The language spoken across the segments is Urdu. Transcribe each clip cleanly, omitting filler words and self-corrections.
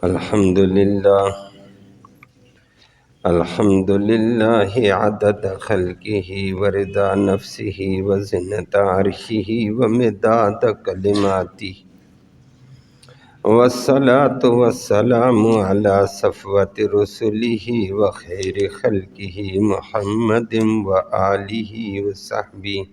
الحمد لله عدد خلقه ورضا نفسه وزنة عرشه ومداد كلماته، والصلاة والسلام على صفوة رسله وخير خلقه محمد وآله وصحبه.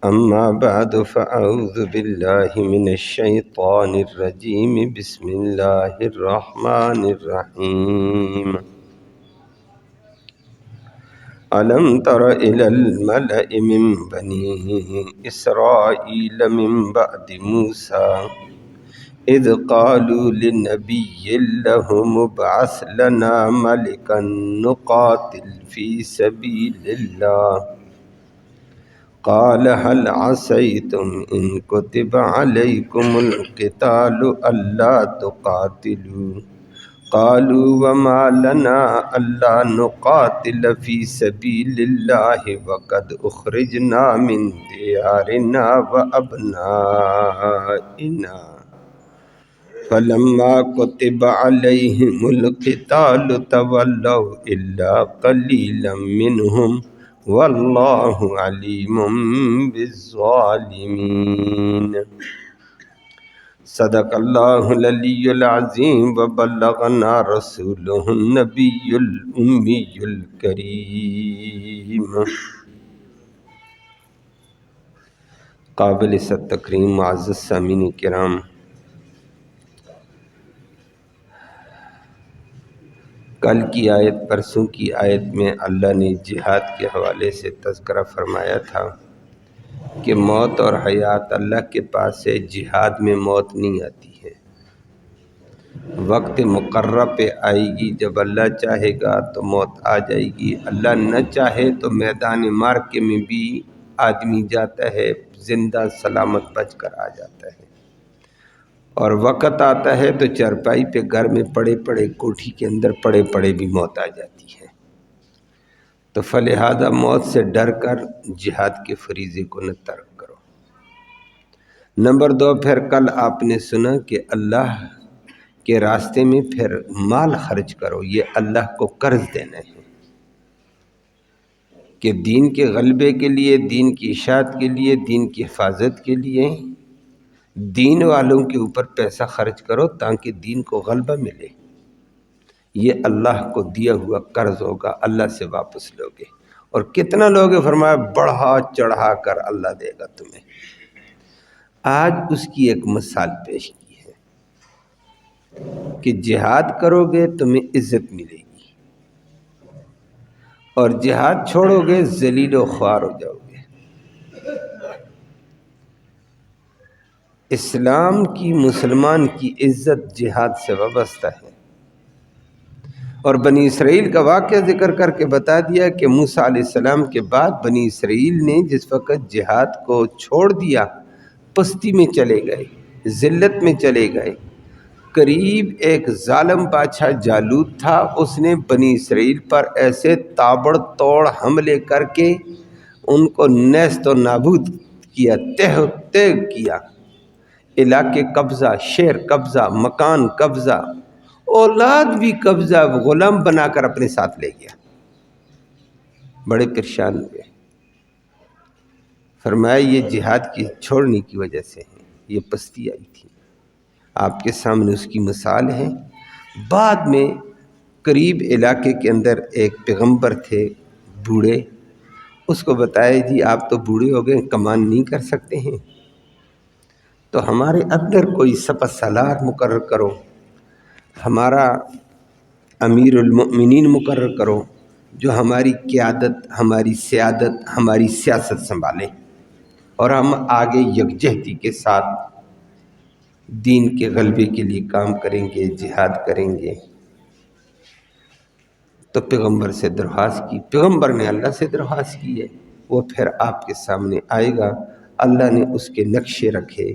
أما بعد فأعوذ بالله من الشيطان الرجيم. بسم الله الرحمن الرحيم. ألم تر إلى الملأ من بني إسرائيل من بعد موسى إذ قالوا لنبي لهم ابعث لنا ملكا نقاتل في سبيل الله قال هل عسيتم إن كتب عليكم القتال ألا تقاتلوا قالوا وما لنا ألا نقاتل في سبيل الله وقد أخرجنا من ديارنا وأبنائنا فلما كتب عليهم القتال تولوا إلا قليلا منهم والله عليم بالظالمين. صدق اللہ العلی العظیم وبلغنا رسوله النبی الامی الکریم. قابل تکریم معزز سامعین کرام، کل کی آیت، پرسوں کی آیت میں اللہ نے جہاد کے حوالے سے تذکرہ فرمایا تھا کہ موت اور حیات اللہ کے پاس ہے، جہاد میں موت نہیں آتی ہے، وقت مقررہ پہ آئے گی، جب اللہ چاہے گا تو موت آ جائے گی، اللہ نہ چاہے تو میدان معرکے میں بھی آدمی جاتا ہے زندہ سلامت بچ کر آ جاتا ہے، اور وقت آتا ہے تو چارپائی پہ گھر میں پڑے پڑے، کوٹھی کے اندر پڑے پڑے بھی موت آ جاتی ہے. تو فلہذا موت سے ڈر کر جہاد کے فریضے کو نہ ترک کرو. نمبر 2، پھر کل آپ نے سنا کہ اللہ کے راستے میں پھر مال خرچ کرو، یہ اللہ کو قرض دینا ہے کہ دین کے غلبے کے لیے، دین کی اشاعت کے لیے، دین کی حفاظت کے لیے دین والوں کے اوپر پیسہ خرچ کرو تاکہ دین کو غلبہ ملے. یہ اللہ کو دیا ہوا قرض ہوگا، اللہ سے واپس لوگے. اور کتنا لوگے؟ فرمایا بڑھا چڑھا کر اللہ دے گا تمہیں. آج اس کی ایک مثال پیش کی ہے کہ جہاد کرو گے تمہیں عزت ملے گی، اور جہاد چھوڑو گے ذلیل و خوار ہو جاؤ گے. اسلام کی، مسلمان کی عزت جہاد سے وابستہ ہے. اور بنی اسرائیل کا واقعہ ذکر کر کے بتا دیا کہ موسیٰ علیہ السلام کے بعد بنی اسرائیل نے جس وقت جہاد کو چھوڑ دیا، پستی میں چلے گئے، ذلت میں چلے گئے. قریب ایک ظالم بادشاہ جالوت تھا، اس نے بنی اسرائیل پر ایسے تابڑ توڑ حملے کر کے ان کو نیست و نابود کیا، تہہ و تیگ کیا. علاقے قبضہ، شہر قبضہ، مکان قبضہ، اولاد بھی قبضہ، غلام بنا کر اپنے ساتھ لے گیا. بڑے پریشان ہوئے. فرمایا یہ جہاد کی چھوڑنے کی وجہ سے ہے، یہ پستی آئی تھی. آپ کے سامنے اس کی مثال ہے. بعد میں قریب علاقے کے اندر ایک پیغمبر تھے بوڑھے، اس کو بتایا جی آپ تو بوڑھے ہو گئے، کمان نہیں کر سکتے ہیں، تو ہمارے اندر کوئی سپہ سالار مقرر کرو، ہمارا امیر المؤمنین مقرر کرو جو ہماری قیادت، ہماری سیادت، ہماری سیاست سنبھالے، اور ہم آگے یکجہتی کے ساتھ دین کے غلبے کے لیے کام کریں گے، جہاد کریں گے. تو پیغمبر سے درخواست کی، پیغمبر نے اللہ سے درخواست کی ہے، وہ پھر آپ کے سامنے آئے گا. اللہ نے اس کے نقشے رکھے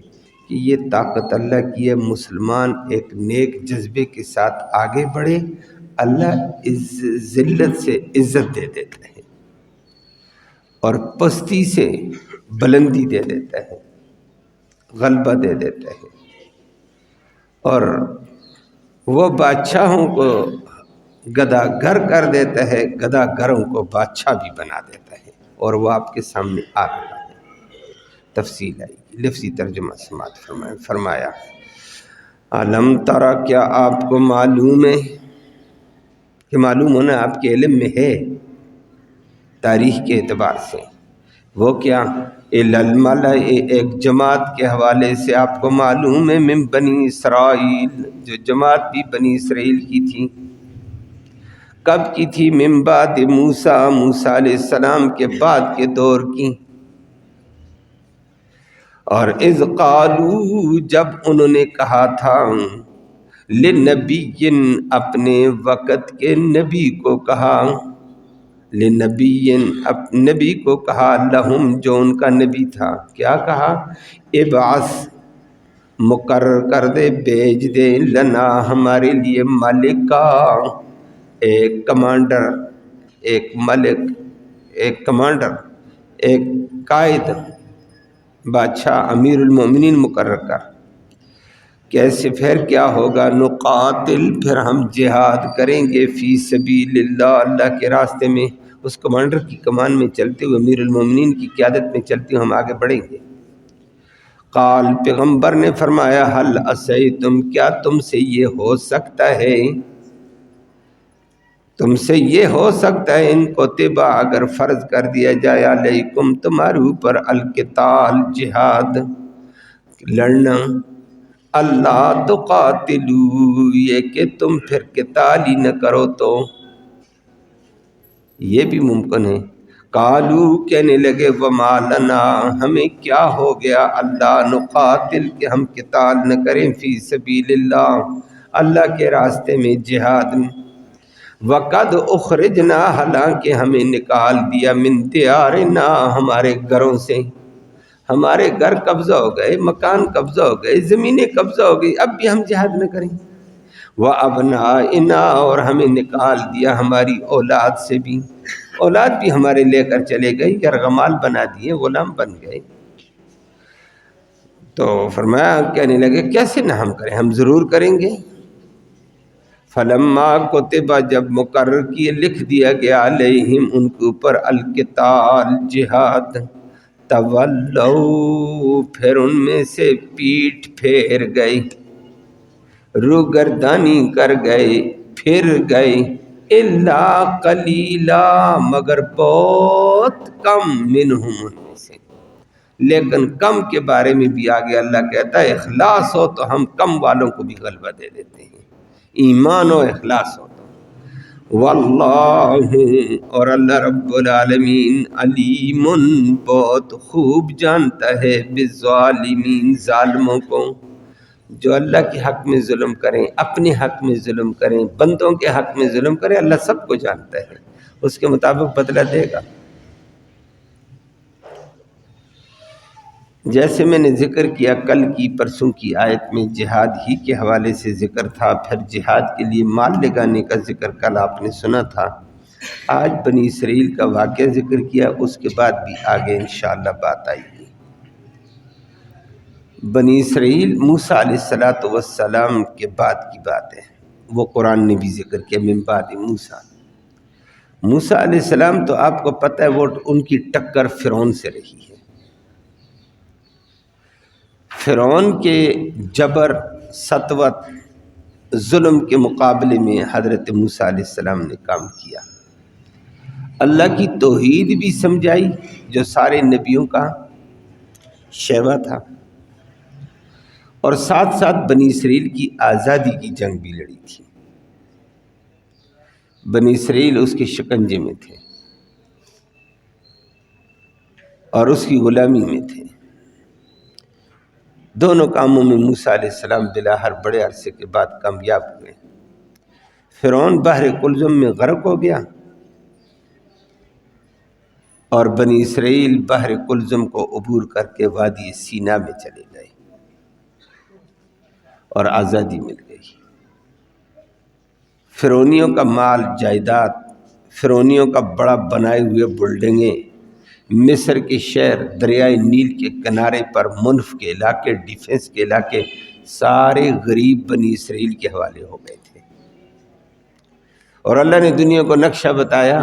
کہ یہ طاقت اللہ کی ہے، مسلمان ایک نیک جذبے کے ساتھ آگے بڑھے، اللہ ذلت سے عزت دے دیتا ہے اور پستی سے بلندی دے دیتا ہے، غلبہ دے دیتا ہے. اور وہ بادشاہوں کو گدا گر کر دیتا ہے، گدا گروں کو بادشاہ بھی بنا دیتا ہے، اور وہ آپ کے سامنے آ رہا ہے۔ تفصیل آئی، لفظی ترجمہ سماعت فرمایا علم ترى، کیا آپ کو معلوم ہے، کہ معلوم ہونا آپ کے علم میں ہے تاریخ کے اعتبار سے، وہ کیا الملأ، ایک جماعت کے حوالے سے آپ کو معلوم ہے، من بنی اسرائیل، جو جماعت بھی بنی اسرائیل کی تھی۔ کب کی تھی؟ من بعد موسیٰ، موسیٰ علیہ السلام کے بعد کے دور کی۔ اور اذ قالوا، جب انہوں نے کہا تھا، لنبی، اپنے وقت کے نبی کو کہا، لنبی، نبی کو کہا، لہم، جو ان کا نبی تھا، کیا کہا؟ ابعث، مقرر کر دے، بھیج دے، لنا، ہمارے لیے، ملکا، ایک کمانڈر، ایک ملک، ایک کمانڈر، ایک قائد، بادشاہ، امیر المومنین مقرر کر۔ کیسے؟ پھر کیا ہوگا؟ نقاتل، پھر ہم جہاد کریں گے، فی سبیل اللہ، اللہ کے راستے میں، اس کمانڈر کی کمان میں چلتے ہوئے، امیر المومنین کی قیادت میں چلتے ہوئے ہم آگے بڑھیں گے۔ قال، پیغمبر نے فرمایا، حل عصیتم، کیا تم سے یہ ہو سکتا ہے، تم سے یہ ہو سکتا ہے، ان کتبہ، اگر فرض کر دیا جائے، علیکم، تمہارے اوپر، القتال، جہاد، لڑنا، اللہ تقاتلوا، یہ کہ تم پھر قتال ہی نہ کرو، تو یہ بھی ممکن ہے۔ قالو، کہنے لگے، وما لنا، ہمیں کیا ہو گیا، اللہ نقاتل، کہ ہم قتال نہ کریں، فی سبیل اللہ، اللہ کے راستے میں، جہاد میں، وقد اخرجنا، حالانکہ ہمیں نکال دیا، من دیارنا، ہمارے گھروں سے، ہمارے گھر قبضہ ہو گئے، مکان قبضہ ہو گئے، زمینیں قبضہ ہو گئی، اب بھی ہم جہاد نہ کریں۔ وَأَبْنَائِنَا، اور ہمیں نکال دیا ہماری اولاد سے بھی، اولاد بھی ہمارے لے کر چلے گئے، یرغمال بنا دیے، غلام بن گئے۔ تو فرمایا، کہنے لگے کیسے نہ ہم کریں، ہم ضرور کریں گے۔ فلما کتبہ، جب مقرر کیے، لکھ دیا گیا، علیہم، ان کے اوپر، القتال، جہاد، تولوا، پھر ان میں سے پیٹھ پھیر گئے، روگردانی کر گئے، پھر گئے، الا قلیلا، مگر بہت کم، منہم، ان میں سے، لیکن کم کے بارے میں بھی آگے اللہ کہتا ہے، اخلاص ہو تو ہم کم والوں کو بھی غلبہ دے دیتے ہیں، ایمان و اخلاص ہو تو۔ واللہ، اور اللہ رب العالمین، علیم، بہت خوب جانتا ہے، بالظالمین، ظالموں کو، جو اللہ کے حق میں ظلم کریں، اپنے حق میں ظلم کریں، بندوں کے حق میں ظلم کریں، اللہ سب کو جانتا ہے، اس کے مطابق بدلہ دے گا۔ جیسے میں نے ذکر کیا کل کی، پرسوں کی آیت میں جہاد ہی کے حوالے سے ذکر تھا، پھر جہاد کے لیے مال لگانے کا ذکر کل آپ نے سنا تھا، آج بنی اسرائیل کا واقعہ ذکر کیا، اس کے بعد بھی آگے انشاءاللہ بات آئے گی۔ بنی اسرائیل موسیٰ علیہ السلام کے بعد کی بات ہے، وہ قرآن نے بھی ذکر کیا، من بعد موسیٰ، موسیٰ علیہ السلام تو آپ کو پتہ ہے وہ ان کی ٹکر فرعون سے رہی ہے۔ فرعون کے جبر، سطوت، ظلم کے مقابلے میں حضرت موسیٰ علیہ السلام نے کام کیا، اللہ کی توحید بھی سمجھائی، جو سارے نبیوں کا شیوا تھا، اور ساتھ ساتھ بنی اسرائیل کی آزادی کی جنگ بھی لڑی تھی۔ بنی اسرائیل اس کے شکنجے میں تھے اور اس کی غلامی میں تھے، دونوں کاموں میں موسیٰ علیہ السلام بلاخر بڑے عرصے کے بعد کامیاب ہوئے۔ فرعون بحر کلزم میں غرق ہو گیا، اور بنی اسرائیل بحر کلزم کو عبور کر کے وادی سینا میں چلے گئے اور آزادی مل گئی۔ فرعونیوں کا مال، جائیداد، فرعونیوں کا بڑا بنائے ہوئے بلڈنگیں، مصر کے شہر، دریائے نیل کے کنارے پر منف کے علاقے، ڈیفنس کے علاقے، سارے غریب بنی اسرائیل کے حوالے ہو گئے تھے۔ اور اللہ نے دنیا کو نقشہ بتایا،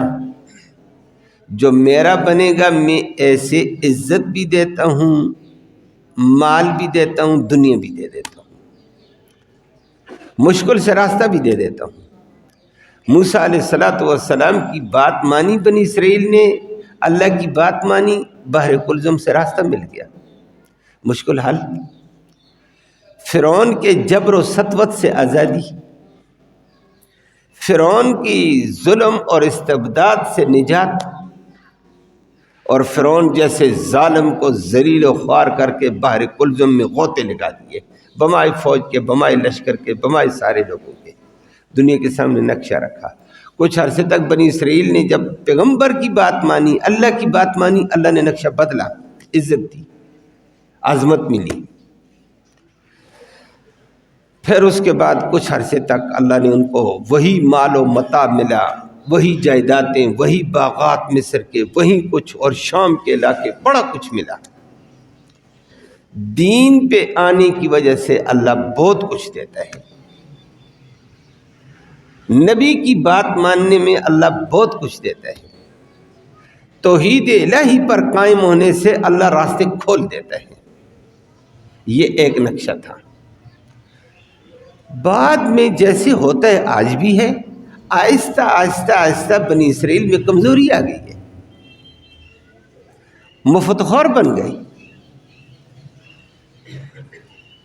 جو میرا بنے گا میں ایسے عزت بھی دیتا ہوں، مال بھی دیتا ہوں، دنیا بھی دے دیتا ہوں، مشکل سے راستہ بھی دے دیتا ہوں۔ موسیٰ علیہ السلام کی بات مانی بنی اسرائیل نے، اللہ کی بات مانی، بحر کلزم سے راستہ مل گیا، مشکل حل۔ فرعون کے جبر و سطوت سے آزادی، فرعون کی ظلم اور استبداد سے نجات، اور فرعون جیسے ظالم کو ذلیل و خوار کر کے بحر کلزم میں غوطے لگا دیے، بمائے فوج کے، بمائے لشکر کے، بمائے سارے لوگوں کے، دنیا کے سامنے نقشہ رکھا۔ کچھ عرصے تک بنی اسرائیل نے جب پیغمبر کی بات مانی، اللہ کی بات مانی، اللہ نے نقشہ بدلا، عزت دی، عظمت ملی۔ پھر اس کے بعد کچھ عرصے تک اللہ نے ان کو وہی مال و متاع ملا، وہی جائیدادیں، وہی باغات مصر کے، وہی کچھ، اور شام کے علاقے، بڑا کچھ ملا۔ دین پہ آنے کی وجہ سے اللہ بہت کچھ دیتا ہے، نبی کی بات ماننے میں اللہ بہت کچھ دیتا ہے، توحید الہی پر قائم ہونے سے اللہ راستے کھول دیتا ہے۔ یہ ایک نقشہ تھا۔ بعد میں جیسے ہوتا ہے آج بھی ہے، آہستہ آہستہ آہستہ بنی اسرائیل میں کمزوری آ گئی ہے، مفت خور بن گئے،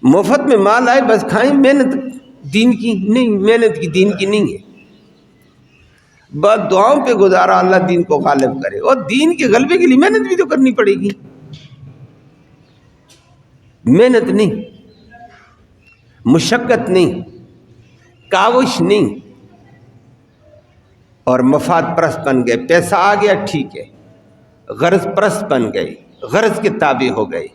مفت میں مال آئے بس کھائیں، محنت دین کی نہیں، محنت کی دین کی نہیں ہے، بس دعاؤں پہ گزارا اللہ دین کو غالب کرے، اور دین کے غلبے کے لیے محنت بھی تو کرنی پڑے گی، محنت نہیں، مشقت نہیں، کاوش نہیں، اور مفاد پرست بن گئے، پیسہ آ گیا ٹھیک ہے، غرض پرست بن گئے، غرض کے تابع ہو گئے،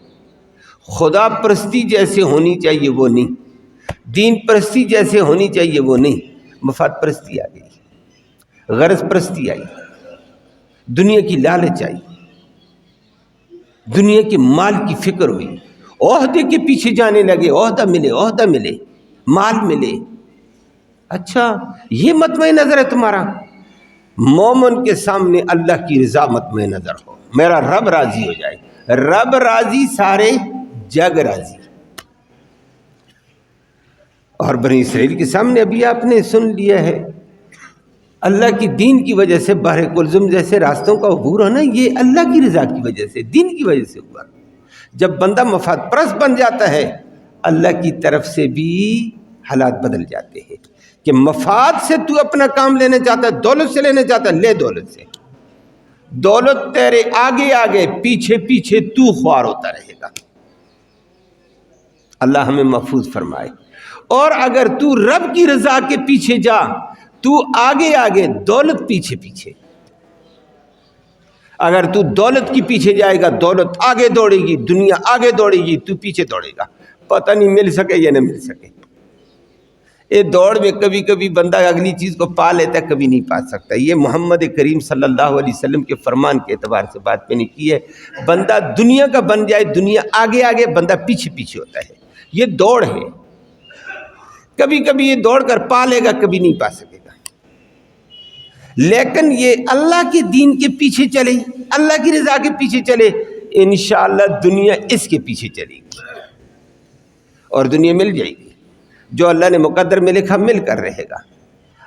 خدا پرستی جیسے ہونی چاہیے وہ نہیں، دین پرستی جیسے ہونی چاہیے وہ نہیں، مفاد پرستی آ گئی، غرض پرستی آئی، دنیا کی لالچ آئی، دنیا کے مال کی فکر ہوئی، عہدے کے پیچھے جانے لگے، عہدہ ملے، مال ملے۔ اچھا یہ مطمع نظر ہے تمہارا؟ مومن کے سامنے اللہ کی رضا مطمع نظر ہو، میرا رب راضی ہو جائے، رب راضی سارے جگ راضی۔ اور بنی اسرائیل کے سامنے ابھی آپ نے سن لیا ہے، اللہ کی دین کی وجہ سے بحر کلزم جیسے راستوں کا عبور ہونا، یہ اللہ کی رضا کی وجہ سے، دین کی وجہ سے ہوا۔ جب بندہ مفاد پرست بن جاتا ہے، اللہ کی طرف سے بھی حالات بدل جاتے ہیں، کہ مفاد سے تو اپنا کام لینا چاہتا ہے، دولت سے لینا چاہتا ہے، لے دولت سے، دولت تیرے آگے آگے، پیچھے پیچھے تو خوار ہوتا رہے گا۔ اللہ ہمیں محفوظ فرمائے۔ اور اگر تو رب کی رضا کے پیچھے جا، تو آگے آگے، دولت پیچھے پیچھے۔ اگر تو دولت کی پیچھے جائے گا، دولت آگے دوڑے گی، دنیا آگے دوڑے گی، تو پیچھے دوڑے گا، پتہ نہیں مل سکے یا نہ مل سکے۔ یہ دوڑ میں کبھی کبھی بندہ اگلی چیز کو پا لیتا ہے، کبھی نہیں پا سکتا۔ یہ محمد کریم صلی اللہ علیہ وسلم کے فرمان کے اعتبار سے بات میں نے کی ہے، بندہ دنیا کا بن جائے، دنیا آگے آگے، بندہ پیچھے پیچھے ہوتا ہے، یہ دوڑ ہے۔ کبھی کبھی یہ دوڑ کر پا لے گا، کبھی نہیں پا سکے گا۔ لیکن یہ اللہ کے دین کے پیچھے چلے، اللہ کی رضا کے پیچھے چلے، انشاءاللہ دنیا اس کے پیچھے چلے گی، اور دنیا مل جائے گی۔ جو اللہ نے مقدر میں لکھا مل کر رہے گا۔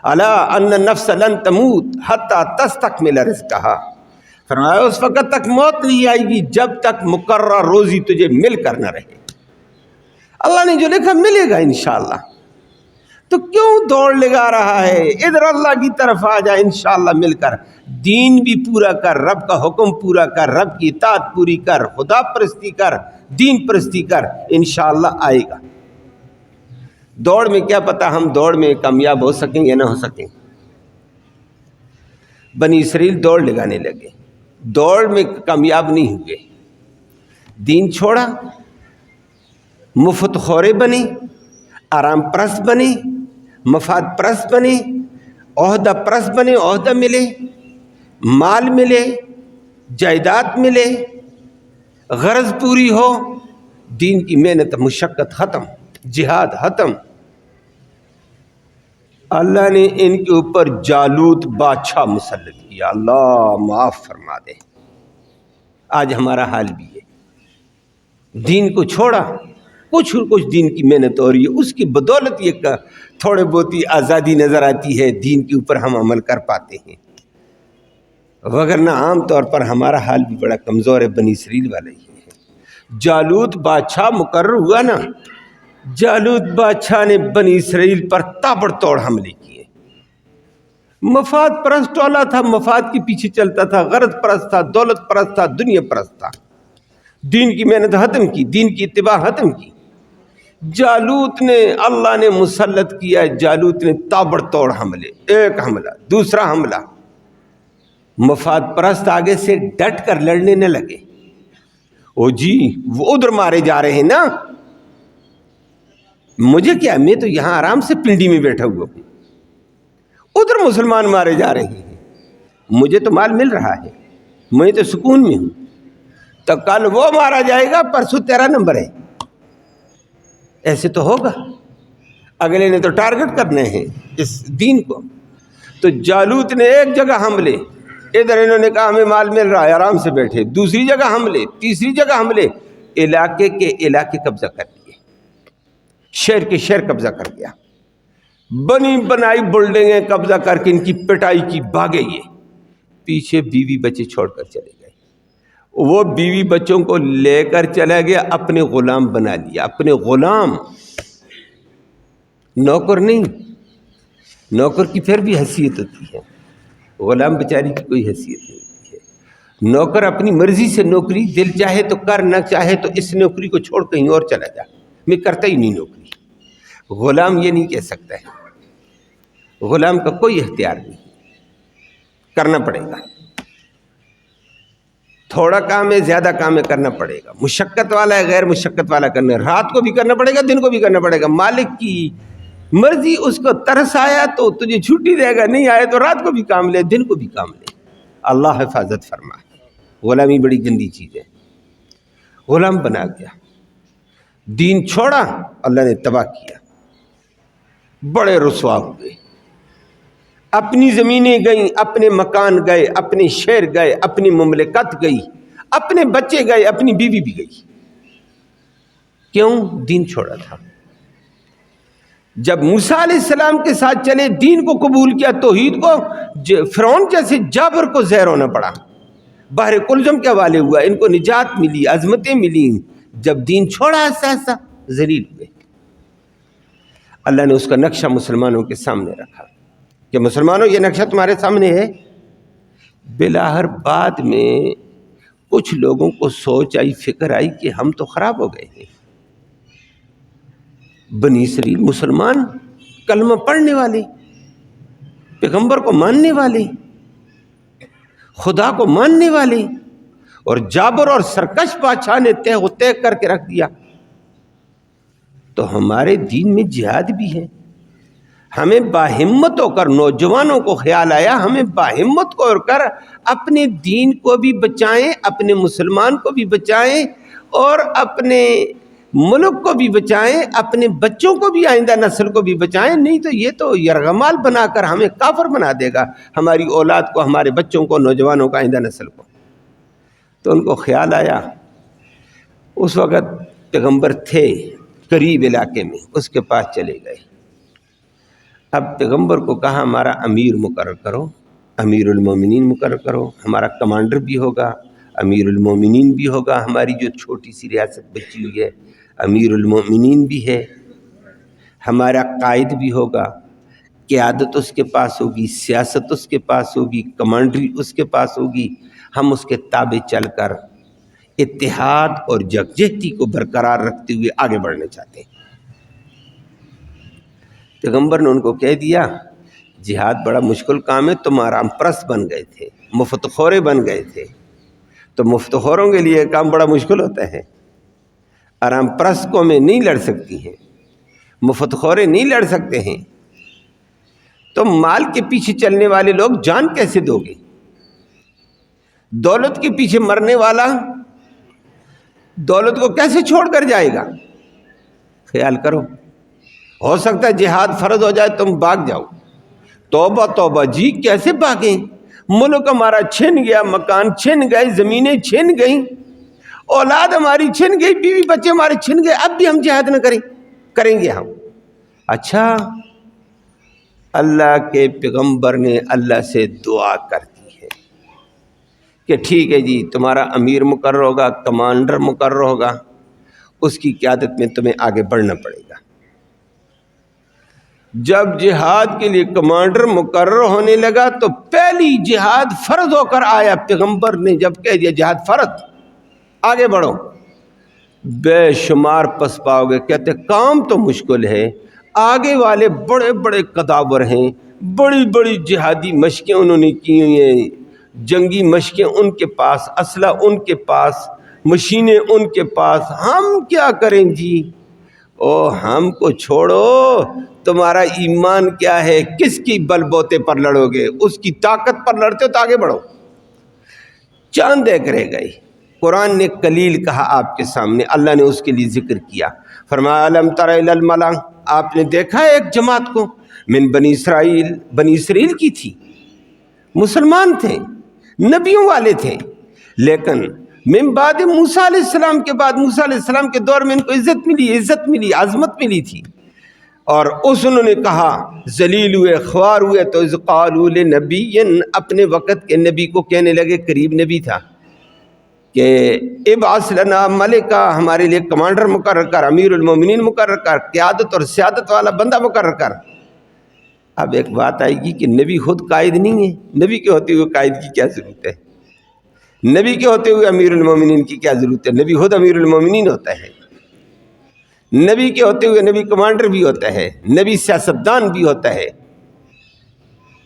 الا ان النفس لن تموت حتی تستکمل رزقہا، فرمایا اس وقت تک موت نہیں آئے گی جب تک مقررہ روزی تجھے مل کر نہ رہے۔ اللہ نے جو لکھا ملے گا انشاءاللہ، تو کیوں دوڑ لگا رہا ہے؟ ادھر اللہ کی طرف آ جا، انشاءاللہ مل کر، دین بھی پورا کر، رب کا حکم پورا کر، رب کی اطاعت پوری کر، خدا پرستی کر، دین پرستی کر، انشاءاللہ آئے گا۔ دوڑ میں کیا پتا ہم دوڑ میں کامیاب ہو سکیں یا نہ ہو سکیں۔ بنی اسرائیل دوڑ لگانے لگے، دوڑ میں کامیاب نہیں ہوئے، دین چھوڑا، مفت خورے بنے، آرام پرست بنے، مفاد پرست بنے، عہدہ پرست بنے، عہدہ ملے، مال ملے، جائیداد ملے، غرض پوری ہو، دین کی محنت مشقت ختم۔ جہاد ختم. اللہ نے ان کے اوپر جالوت بادشاہ مسلط کیا. اللہ معاف فرما دے. آج ہمارا حال بھی ہے. دین کو چھوڑا, کچھ دین کی محنت ہو رہی ہے, اس کی بدولت یہ تھوڑے بہت ہی آزادی نظر آتی ہے, دین کے اوپر ہم عمل کر پاتے ہیں, وگرنہ عام طور پر ہمارا حال بھی بڑا کمزور ہے, بنی اسرائیل والا ہی ہے. جالوت بادشاہ مقرر ہوا نا, جالوت بادشاہ نے بنی اسرائیل پر تابڑ توڑ حملے کیے. مفاد پرست والا تھا, مفاد کے پیچھے چلتا تھا, غرض پرست تھا, دولت پرست تھا, دنیا پرست تھا. دین کی محنت ختم کی, دین کی اتباع ختم کی. جالوت نے, اللہ نے مسلط کیا, جالوت نے تابڑ توڑ حملے, ایک حملہ دوسرا حملہ. مفاد پرست آگے سے ڈٹ کر لڑنے نہ لگے. او جی وہ ادھر مارے جا رہے ہیں نا, مجھے کیا, میں تو یہاں آرام سے پنڈی میں بیٹھا ہوا ہوں, ادھر مسلمان مارے جا رہے ہیں, مجھے تو مال مل رہا ہے, میں تو سکون میں ہوں. تو کل وہ مارا جائے گا, پرسوں تیرا نمبر ہے. ایسے تو ہوگا, اگلے نے تو ٹارگٹ کرنے ہیں اس دین کو. تو جالوت نے ایک جگہ حملے, ادھر انہوں نے کہا ہمیں مال مل رہا ہے, آرام سے بیٹھے. دوسری جگہ حملے, تیسری جگہ حملے, علاقے کے علاقے قبضہ کر لیے, شہر کے شہر قبضہ کر گیا. بنی بنائی بلڈنگیں قبضہ کر کے ان کی پٹائی کی, بھاگے. یہ پیچھے بیوی بچے چھوڑ کر چلے گئے. وہ بیوی بچوں کو لے کر چلا گیا, اپنے غلام بنا لیا. اپنے غلام, نوکر نہیں. نوکر کی پھر بھی حیثیت ہوتی ہے, غلام بیچاری کی کوئی حیثیت نہیں ہوتی ہے. نوکر اپنی مرضی سے نوکری, دل چاہے تو کر, نہ چاہے تو اس نوکری کو چھوڑ کہیں اور چلا جا, میں کرتا ہی نہیں نوکری. غلام یہ نہیں کہہ سکتا ہے, غلام کا کوئی اختیار نہیں, کرنا پڑے گا. تھوڑا کام ہے, زیادہ کام ہے, کرنا پڑے گا. مشقت والا ہے, غیر مشقت والا کرنا ہے, رات کو بھی کرنا پڑے گا, دن کو بھی کرنا پڑے گا. مالک کی مرضی, اس کو ترس آیا تو تجھے چھٹی دے گا, نہیں آیا تو رات کو بھی کام لے, دن کو بھی کام لے. اللہ حفاظت فرمائے. غلامی بڑی گندی چیز ہے. غلام بنا گیا, دین چھوڑا, اللہ نے تباہ کیا. بڑے رسوا ہوئے, اپنی زمینیں گئیں, اپنے مکان گئے, اپنے شہر گئے, اپنی مملکت گئی, اپنے بچے گئے, اپنی بیوی بھی گئی. کیوں؟ دین چھوڑا تھا. جب موسیٰ علیہ السلام کے ساتھ چلے, دین کو قبول کیا, توحید کو, فرعون جیسے جابر کو زہر ہونا پڑا, بحر کلزم کے حوالے ہوا, ان کو نجات ملی, عظمتیں ملی. جب دین چھوڑا ایسا ایسا ذلیل ہوئے. اللہ نے اس کا نقشہ مسلمانوں کے سامنے رکھا کہ مسلمانوں یہ نقشہ تمہارے سامنے ہے. بلاخر بعد میں کچھ لوگوں کو سوچ آئی, فکر آئی کہ ہم تو خراب ہو گئے ہیں. بنی اسرائیل مسلمان, کلمہ پڑھنے والے, پیغمبر کو ماننے والے, خدا کو ماننے والے, اور جابر اور سرکش بادشاہ نے طے کر کے رکھ دیا. تو ہمارے دین میں جہاد بھی ہے. ہمیں باہمت ہو کر, نوجوانوں کو خیال آیا, ہمیں باہمت ہو کر اپنے دین کو بھی بچائیں, اپنے مسلمان کو بھی بچائیں, اور اپنے ملک کو بھی بچائیں, اپنے بچوں کو بھی, آئندہ نسل کو بھی بچائیں. نہیں تو یہ تو یرغمال بنا کر ہمیں کافر بنا دے گا, ہماری اولاد کو, ہمارے بچوں کو, نوجوانوں کو, آئندہ نسل کو. تو ان کو خیال آیا. اس وقت پیغمبر تھے قریب علاقے میں, اس کے پاس چلے گئے. اب پیغمبر کو کہا ہمارا امیر مقرر کرو, امیر المومنین مقرر کرو. ہمارا کمانڈر بھی ہوگا, امیر المومنین بھی ہوگا, ہماری جو چھوٹی سی ریاست بچی ہوئی ہے امیر المومنین بھی ہے, ہمارا قائد بھی ہوگا, قیادت اس کے پاس ہوگی, سیاست اس کے پاس ہوگی, کمانڈری اس کے پاس ہوگی. ہم اس کے تابع چل کر اتحاد اور یکجہتی کو برقرار رکھتے ہوئے آگے بڑھنا چاہتے ہیں. پیغمبر نے ان کو کہہ دیا جہاد بڑا مشکل کام ہے, تم آرام پرست بن گئے تھے, مفت خورے بن گئے تھے, تو مفت خوروں کے لیے کام بڑا مشکل ہوتا ہے. آرام پرست قومیں نہیں لڑ سکتی ہیں, مفت خورے نہیں لڑ سکتے ہیں. تو مال کے پیچھے چلنے والے لوگ جان کیسے دو گے؟ دولت کے پیچھے مرنے والا دولت کو کیسے چھوڑ کر جائے گا؟ خیال کرو، ہو سکتا ہے جہاد فرض ہو جائے تم بھاگ جاؤ۔ توبہ توبہ جی، کیسے بھاگیں؟ ملک ہمارا چھن گیا، مکان چھن گئے، زمینیں چھن گئیں، اولاد ہماری چھن گئی، بیوی بچے ہمارے چھن گئے، اب بھی ہم جہاد نہ کریں گے ہم؟ اچھا، اللہ کے پیغمبر نے اللہ سے دعا کر دی ہے کہ ٹھیک ہے جی، تمہارا امیر مقرر ہوگا، کمانڈر مقرر ہوگا، اس کی قیادت میں تمہیں آگے بڑھنا پڑے گا۔ جب جہاد کے لیے کمانڈر مقرر ہونے لگا تو پہلی جہاد فرض ہو کر آیا، پیغمبر نے جب کہہ دیا جہاد فرض، آگے بڑھو، بے شمار پس پاؤ گے۔ کہتے کام تو مشکل ہے، آگے والے بڑے بڑے قداور ہیں، بڑی بڑی جہادی مشقیں انہوں نے کی ہوئی ہیں، جنگی مشقیں ان کے پاس، اسلحہ ان کے پاس، مشینیں ان کے پاس، ہم کیا کریں جی؟ او ہم کو چھوڑو، تمہارا ایمان کیا ہے؟ کس کی بل بوتے پر لڑو گے؟ اس کی طاقت پر لڑتے ہو تو آگے بڑھو۔ چاند ایک رہ گئی، قرآن نے قلیل کہا آپ کے سامنے، اللہ نے اس کے لیے ذکر کیا، فرمایا الم تر الی الملا، آپ نے دیکھا ایک جماعت کو من بنی اسرائیل، بنی اسرائیل کی تھی، مسلمان تھے، نبیوں والے تھے، لیکن من بعد موسیٰ علیہ السلام کے بعد، موسیٰ علیہ السلام کے دور میں ان کو عزت ملی، عظمت ملی تھی، اور انہوں نے کہا، ذلیل ہوئے، خوار ہوئے، تو اذ قالوا لنبی، اپنے وقت کے نبی کو کہنے لگے، قریب نبی تھا، کہ ابعث لنا ملکا، ہمارے لیے کمانڈر مقرر کر، امیر المومنین مقرر کر، قیادت اور سیادت والا بندہ مقرر کر۔ اب ایک بات آئے گی کہ نبی خود قائد نہیں ہے، نبی کے ہوتے ہوئے قائد کی کیا ضرورت ہے؟ نبی کے ہوتے ہوئے امیر المومنین کی کیا ضرورت ہے؟ نبی خود امیر المومنین ہوتا ہے، نبی کے ہوتے ہوئے نبی کمانڈر بھی ہوتا ہے، نبی سیاستدان بھی ہوتا ہے،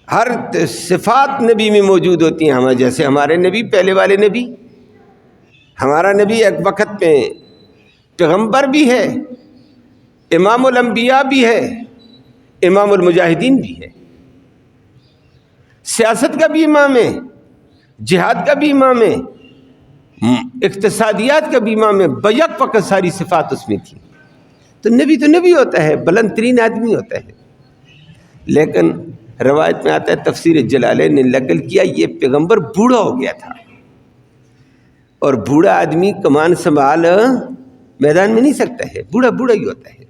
ہر صفات نبی میں موجود ہوتی ہیں، ہمیں جیسے ہمارے نبی پہلے والے نبی، ہمارا نبی ایک وقت میں پیغمبر بھی ہے، امام الانبیاء بھی ہے، امام المجاہدین بھی ہے، سیاست کا بھی امام ہے، جہاد کا بھی امام ہے، اقتصادیات کا بھی امام ہے، بیک وقت ساری صفات اس میں تھی۔ تو نبی ہوتا ہے، بلند ترین آدمی ہوتا ہے، لیکن روایت میں آتا ہے، تفسیر جلالین نے نقل کیا، یہ پیغمبر بوڑھا ہو گیا تھا، اور بوڑھا آدمی کمان سنبھال میدان میں نہیں سکتا ہے، بوڑھا ہی ہوتا ہے۔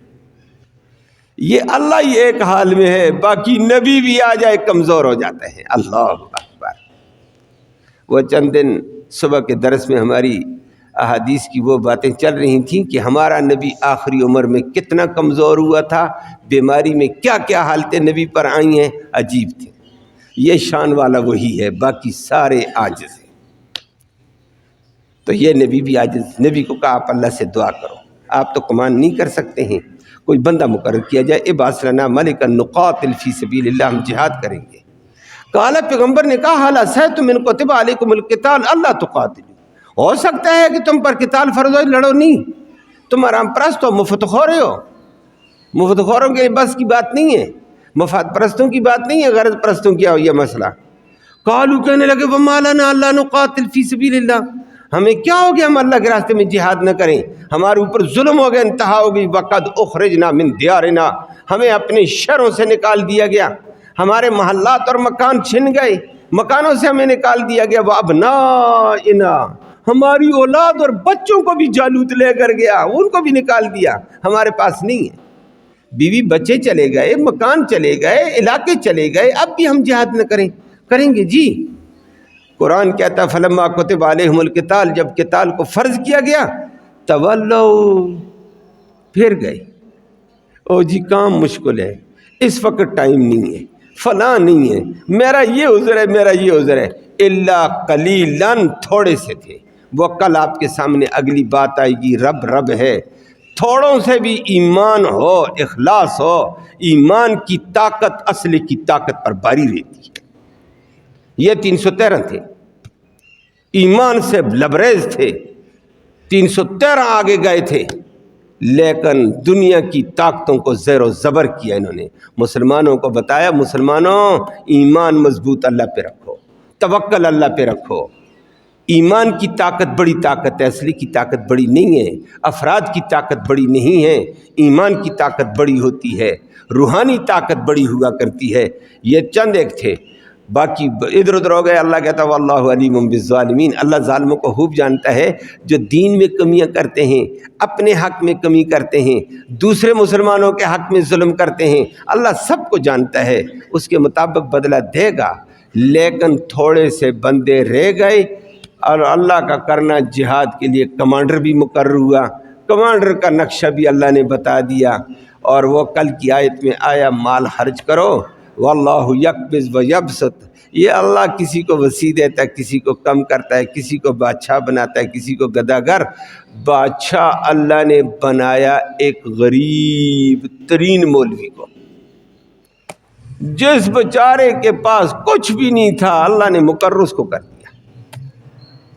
یہ اللہ ہی ایک حال میں ہے، باقی نبی بھی آ جائے کمزور ہو جاتا ہے۔ اللہ اکبر۔ وہ چند دن صبح کے درس میں ہماری احادیث کی وہ باتیں چل رہی تھیں کہ ہمارا نبی آخری عمر میں کتنا کمزور ہوا تھا، بیماری میں کیا کیا حالتیں نبی پر آئی ہیں، عجیب تھے۔ یہ شان والا وہی ہے، باقی سارے عاجز ہیں۔ تو یہ نبی بھی عاجز، نبی کو کہا آپ اللہ سے دعا کرو، آپ تو کمان نہیں کر سکتے ہیں، کوئی بندہ مقرر کیا جائے، ابعث لنا ملکا نقاتل فی سبیل اللہ، ہم جہاد کریں گے۔ کالا پیغمبر نے کہا حال عصیتم ان کتب علیکم القتال اللہ تقاتلوا، ہو سکتا ہے کہ تم پر قتال فرض ہو، لڑو نہیں، تم آرام پرست ہو، مفت خورے ہو، مفت خوروں کے بس کی بات نہیں ہے، مفاد پرستوں کی بات نہیں ہے، غرض پرستوں کیا ہو یہ مسئلہ۔ قالوا، کہنے لگے، وما لنا الا نقاتل فی سبیل اللہ، ہمیں کیا ہو گیا ہم اللہ کے راستے میں جہاد نہ کریں، ہمارے اوپر ظلم ہو گیا، انتہا ہو گئی، وقد اخرجنا من دیارنا، ہمیں اپنے شہروں سے نکال دیا گیا، ہمارے محلات اور مکان چھن گئے، مکانوں سے ہمیں نکال دیا گیا، وابنائنا، ہماری اولاد اور بچوں کو بھی جالوت لے کر گیا، ان کو بھی نکال دیا، ہمارے پاس نہیں ہے، بیوی بچے چلے گئے، مکان چلے گئے، علاقے چلے گئے، اب بھی ہم جہاد نہ کریں گے جی۔ قرآن کہتا فلما کتب علیہم القتال، جب قتال کو فرض کیا گیا، تولوا، پھر گئے، او جی کام مشکل ہے، اس وقت ٹائم نہیں ہے، فلاں نہیں ہے، میرا یہ عذر ہے، میرا یہ عذر ہے، الا قلیلا، تھوڑے سے تھے۔ وہ کل آپ کے سامنے اگلی بات آئے گی، رب ہے، تھوڑوں سے بھی ایمان ہو، اخلاص ہو، ایمان کی طاقت اصل کی طاقت پر باری رہتی ہے۔ یہ 313 تھے، ایمان سے لبریز تھے، 313 آگے گئے تھے، لیکن دنیا کی طاقتوں کو زیر و زبر کیا انہوں نے۔ مسلمانوں کو بتایا، مسلمانوں ایمان مضبوط اللہ پہ رکھو، توکل اللہ پہ رکھو، ایمان کی طاقت بڑی طاقت ہے، اصلی کی طاقت بڑی نہیں ہے، افراد کی طاقت بڑی نہیں ہے، ایمان کی طاقت بڑی ہوتی ہے، روحانی طاقت بڑی ہوا کرتی ہے۔ یہ چند ایک تھے، باقی ادھر ادھر ہو گئے۔ اللہ کہتا ہے واللہ علیم بالظالمین، اللہ ظالموں کو خوب جانتا ہے، جو دین میں کمیاں کرتے ہیں، اپنے حق میں کمی کرتے ہیں، دوسرے مسلمانوں کے حق میں ظلم کرتے ہیں، اللہ سب کو جانتا ہے، اس کے مطابق بدلہ دے گا۔ لیکن تھوڑے سے بندے رہ گئے، اور اللہ کا کرنا جہاد کے لیے کمانڈر بھی مقرر ہوا، کمانڈر کا نقشہ بھی اللہ نے بتا دیا، اور وہ کل کی آیت میں آیا مال خرچ کرو، واللہ یقبض و یبسط، یہ اللہ کسی کو وسیع دیتا ہے، کسی کو کم کرتا ہے، کسی کو بادشاہ بناتا ہے، کسی کو گداگر۔ بادشاہ اللہ نے بنایا ایک غریب ترین مولوی کو، جس بیچارے کے پاس کچھ بھی نہیں تھا، اللہ نے مقرر اس کو کر دیا،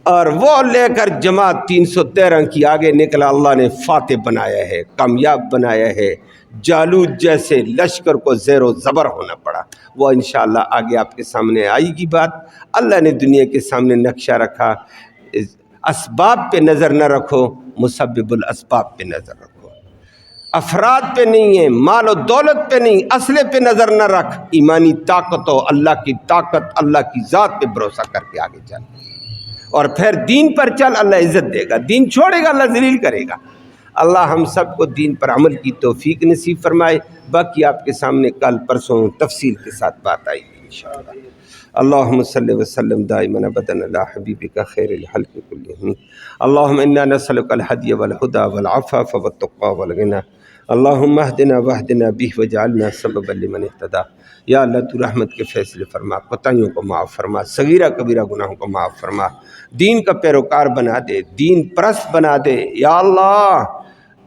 اور وہ لے کر جماعت 313 کی آگے نکلا۔ اللہ نے فاتح بنایا ہے، کامیاب بنایا ہے، جالوت جیسے لشکر کو زیر و زبر ہونا پڑا۔ وہ انشاءاللہ آگے آپ کے سامنے آئے گی بات۔ اللہ نے دنیا کے سامنے نقشہ رکھا، اسباب پہ نظر نہ رکھو، مسبب الاسباب پہ نظر رکھو، افراد پہ نہیں ہے، مال و دولت پہ نہیں، اصلے پہ نظر نہ رکھ، ایمانی طاقت ہو، اللہ کی طاقت، اللہ کی ذات پہ بھروسہ کر کے آگے چل، اور پھر دین پر چل، اللہ عزت دے گا، دین چھوڑے گا اللہ ذلیل کرے گا۔ اللہ ہم سب کو دین پر عمل کی توفیق نصیب فرمائے۔ باقی آپ کے سامنے کل پرسوں تفصیل کے ساتھ بات آئے گی انشاءاللہ۔ اللہم صلی وسلم دائما ابدا علی حبیبک خیر الخلق کلہم، اللہم انا نسألک الہدی والہدی والعفاف والتقی والغنی، اللہم اہدنا واہدنا بہ وجعلنا سببا لمن اہتدی۔ یا اللہ تو رحمت کے فیصلے فرما، کوتاہیوں کو معاف فرما، صغیرہ کبیرہ گناہوں کو معاف فرما، دین کا پیروکار بنا دے، دین پرست بنا دے۔ یا اللہ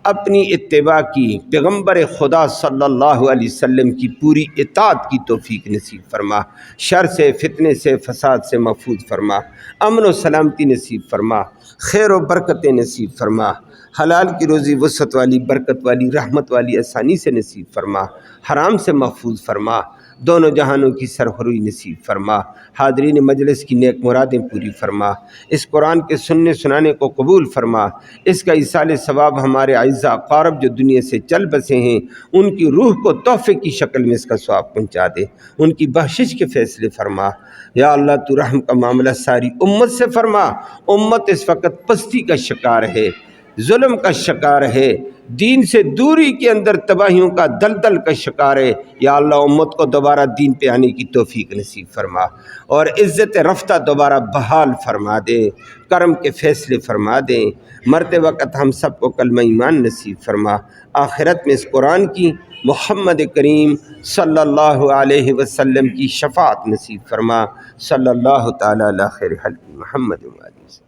اپنی اتباع کی، پیغمبر خدا صلی اللہ علیہ وسلم کی پوری اطاعت کی توفیق نصیب فرما، شر سے، فتنے سے، فساد سے محفوظ فرما، امن و سلامتی نصیب فرما، خیر و برکتیں نصیب فرما، حلال کی روزی وسعت والی، برکت والی، رحمت والی، آسانی سے نصیب فرما، حرام سے محفوظ فرما، دونوں جہانوں کی سرفروئی نصیب فرما، حاضرین مجلس کی نیک مرادیں پوری فرما، اس قرآن کے سننے سنانے کو قبول فرما، اس کا ایصال ثواب ہمارے اعزاء اقارب جو دنیا سے چل بسے ہیں ان کی روح کو تحفے کی شکل میں اس کا ثواب پہنچا دے، ان کی بخشش کے فیصلے فرما۔ یا اللہ تو رحم کا معاملہ ساری امت سے فرما، امت اس وقت پستی کا شکار ہے، ظلم کا شکار ہے، دین سے دوری کے اندر تباہیوں کا دلدل کا شکار ہے۔ یا اللہ امت کو دوبارہ دین پہ آنے کی توفیق نصیب فرما، اور عزت رفتہ دوبارہ بحال فرما دے، کرم کے فیصلے فرما دے، مرتے وقت ہم سب کو کلمہ ایمان نصیب فرما، آخرت میں اس قرآن کی، محمد کریم صلی اللہ علیہ وسلم کی شفاعت نصیب فرما۔ صلی اللہ تعالی علی خیر خلق محمد و آلہ وسلم۔